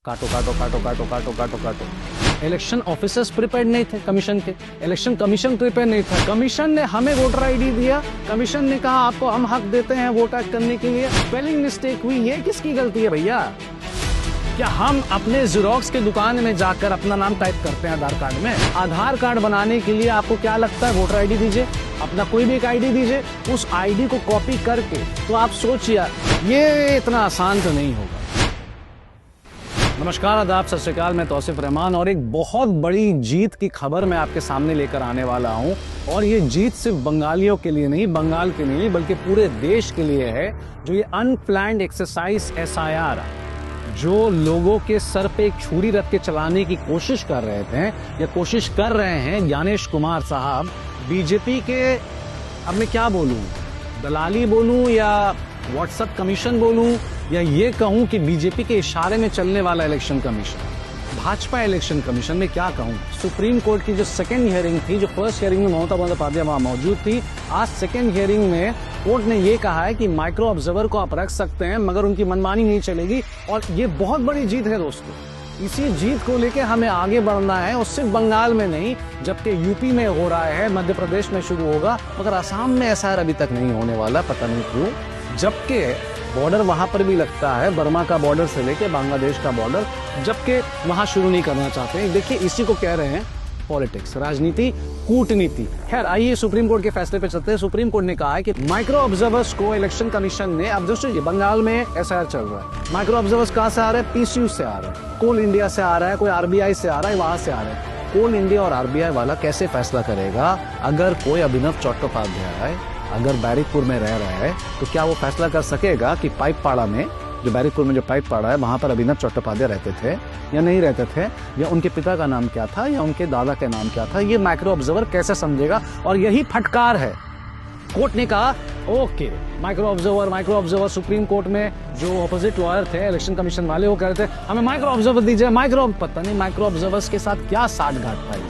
काटो काटो काटो काटो काटो काटो काटो। इलेक्शन ऑफिसर्स प्रिपेयर्ड नहीं थे कमीशन के, इलेक्शन कमीशन प्रिपेयर नहीं था। कमीशन ने हमें वोटर आईडी दिया, कमीशन ने कहा आपको हम हक देते हैं वोट करने के लिए। स्पेलिंग मिस्टेक हुई, ये किसकी गलती है भैया? क्या हम अपने ज़ेरॉक्स के दुकान में जाकर अपना नाम टाइप करते हैं आधार कार्ड में? आधार कार्ड बनाने के लिए आपको क्या लगता है? वोटर आईडी दीजिए, अपना कोई भी एक आईडी दीजिए, उस आईडी को कॉपी करके। तो आप सोचिए, ये इतना आसान तो नहीं होगा। नमस्कार, आदाब, सत श्री अकाल, मैं तौसीफ रहमान और एक बहुत बड़ी जीत की खबर मैं आपके सामने लेकर आने वाला हूं। और ये जीत सिर्फ बंगालियों के लिए नहीं, बंगाल के लिए, बल्कि पूरे देश के लिए है। जो ये अनप्लान्ड एक्सरसाइज SIR, जो लोगों के सर पे एक छुरी रख के चलाने की कोशिश कर रहे थे या कोशिश कर रहे हैं ज्ञानेश कुमार साहब, बीजेपी के, अब मैं क्या बोलूं, दलाली बोलूं या व्हाट्सएप कमीशन बोलूं या ये कहूं कि बीजेपी के इशारे में चलने वाला election commission, Bhajpa election commission में क्या कहूं। सुप्रीम कोर्ट की जो सेकंड हियरिंग थी, जो फर्स्ट हियरिंग में ममता बंदोपाध्याय वहां मौजूद थी, आज सेकंड हियरिंग में कोर्ट ने ये कहा है कि माइक्रो ऑब्जर्वर को आप रख सकते हैं मगर उनकी मनमानी नहीं चलेगी। और ये बहुत बड़ी जीत है दोस्तों। इसी जीत को लेके हमें आगे बढ़ना है, और सिर्फ बंगाल में नहीं, जबकि यूपी में हो रहा है, मध्य प्रदेश में शुरू होगा, मगर असम में SIR अभी तक नहीं होने वाला, पता नहीं क्यों। जबकि बॉर्डर वहां पर भी लगता है, बर्मा का बॉर्डर से लेके बांग्लादेश का बॉर्डर, जबकि वहां शुरू नहीं करना चाहते हैं। देखिए, इसी को कह रहे हैं पॉलिटिक्स, राजनीति, कूटनीति। खैर, आइए सुप्रीम कोर्ट के फैसले पे चलते हैं। सुप्रीम कोर्ट ने कहा है कि माइक्रो ऑब्जर्वर्स को इलेक्शन कमीशन ने, अब दोस्तों बंगाल में SIR चल रहा है, माइक्रो ऑब्जर्वर्स कहाँ से आ रहे हैं? PCU से आ रहे हैं, कोल इंडिया से आ रहा है, कोई RBI से आ रहा है, वहां से आ रहे हैं। कोल इंडिया और RBI वाला कैसे फैसला करेगा? अगर कोई अभिनव चट्टोपाध्याय अगर बैरिकपुर में रह रहा है तो क्या वो फैसला कर सकेगा कि पाइकपाड़ा में, जो बैरिकपुर में जो पाइकपाड़ा है, वहां पर अभिनव चट्टोपाध्याय रहते थे या नहीं रहते थे, या उनके पिता का नाम क्या था या उनके दादा का नाम क्या था? ये माइक्रो ऑब्जर्वर कैसे समझेगा? और यही फटकार है। कोर्ट ने कहा okay, micro observer. Supreme court में जो ऑपोजिट लॉयर थे इलेक्शन कमीशन वाले, वो कह रहे थे हमें माइक्रो ऑब्जर्वर दीजिए। पता नहीं माइक्रो ऑब्जर्वर्स के साथ क्या साठ गांठ था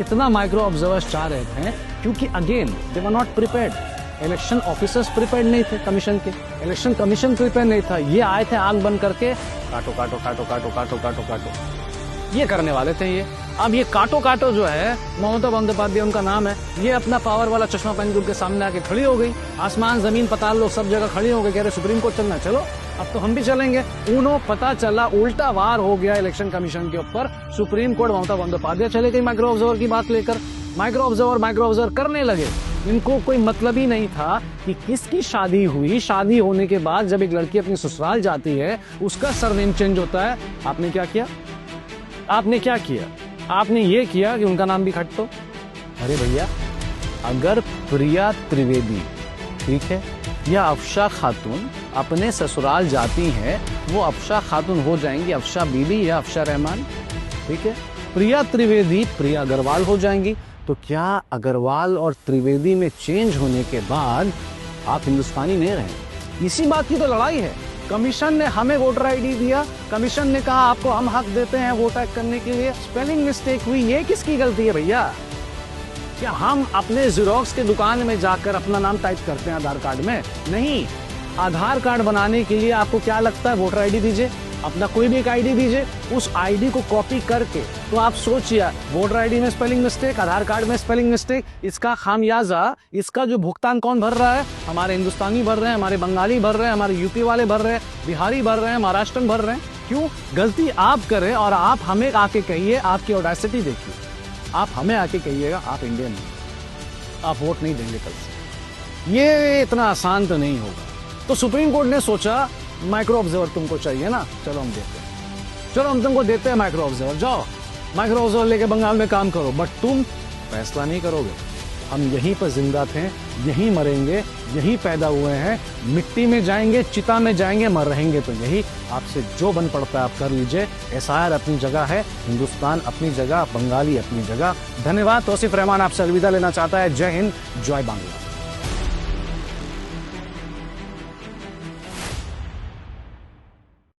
इतना माइक्रो ऑब्जर्वर्स चाह रहे थे, क्योंकि again they were not prepared. Election officers prepared नहीं थे कमीशन के, इलेक्शन कमीशन प्रिपेयर नहीं था। ये आए थे आंख बंद करके, काटो काटो काटो काटो काटो काटो काटो, ये करने वाले थे ये। अब ये काटो काटो जो है, ममता बंदोपाध्याय उनका नाम है, ये अपना पावर वाला चश्मा पहन के उनके सामने आके खड़ी हो गई। आसमान जमीन पताल लोग सब जगह खड़ी हो गए, कह रहे सुप्रीम कोर्ट चलना, चलो अब तो हम भी चलेंगे। उन्होंने पता चला उल्टा वार हो गया इलेक्शन कमीशन के ऊपर। सुप्रीम कोर्ट ममता बंदोपाध्याय चले गई माइक्रो ऑब्जर्वर की बात लेकर, माइक्रो ऑब्जर्वर करने लगे। इनको कोई मतलब ही नहीं था कि किसकी शादी हुई, शादी होने के बाद जब एक लड़की अपनी ससुराल जाती है, उसका सरनेम चेंज होता है। आपने क्या किया? आपने ये किया कि उनका नाम भी खट्टो। अरे भैया, अगर प्रिया त्रिवेदी, ठीक है, या अफशा खातून अपने ससुराल जाती हैं, वो अफशा खातून हो जाएंगी अफशा बीबी या अफशा रहमान, ठीक है। प्रिया त्रिवेदी प्रिया अग्रवाल हो जाएंगी। तो क्या अग्रवाल और त्रिवेदी में चेंज होने के बाद आप हिंदुस्तानी नहीं रहे? इसी बात की तो लड़ाई है। कमीशन ने हमें वोटर आईडी दिया, कमीशन ने कहा आपको हम हक देते हैं वोट करने के लिए। स्पेलिंग मिस्टेक हुई, ये किसकी गलती है भैया? क्या हम अपने ज़ेरॉक्स के दुकान में जाकर अपना नाम टाइप करते हैं आधार कार्ड में? नहीं। आधार कार्ड बनाने के लिए आपको क्या लगता है? वोटर आईडी दीजिए, अपना कोई भी एक आईडी दीजिए, उस आईडी को कॉपी करके। तो आप सोचिए, वोटर आईडी में स्पेलिंग मिस्टेक, आधार कार्ड में स्पेलिंग मिस्टेक, इसका खामियाजा, इसका जो भुगतान कौन भर रहा है? हमारे हिंदुस्तानी भर रहे हैं, हमारे बंगाली भर रहे हैं, हमारे यूपी वाले भर रहे हैं, बिहारी भर रहे हैं, महाराष्ट्र भर रहे हैं। क्यों? गलती आप करें और आप हमें आके कहिए, आपकी ऑडेसिटी देखिए, आप हमें आके कहिएगा आप इंडियन नहीं, आप वोट नहीं देंगे कल से। ये इतना आसान तो नहीं होगा। तो सुप्रीम कोर्ट ने सोचा माइक्रो ऑब्जर्वर तुमको चाहिए ना, चलो हम देते हैं, चलो हम तुमको देते हैं माइक्रो ऑब्जर्वर, जाओ माइक्रो ऑब्जर्वर लेके बंगाल में काम करो, बट तुम फैसला नहीं करोगे। हम यहीं पर जिंदा थे, यहीं मरेंगे, यहीं पैदा हुए हैं, मिट्टी में जाएंगे, चिता में जाएंगे, मर रहेंगे तो यही। आपसे जो बन पड़ता है आप कर लीजिए। SIR अपनी जगह है, हिंदुस्तान अपनी जगह, बंगाली अपनी जगह। धन्यवाद। तौसीफ रहमान आपसे अलविदा लेना चाहता है। जय हिंद, जय बांग्ला।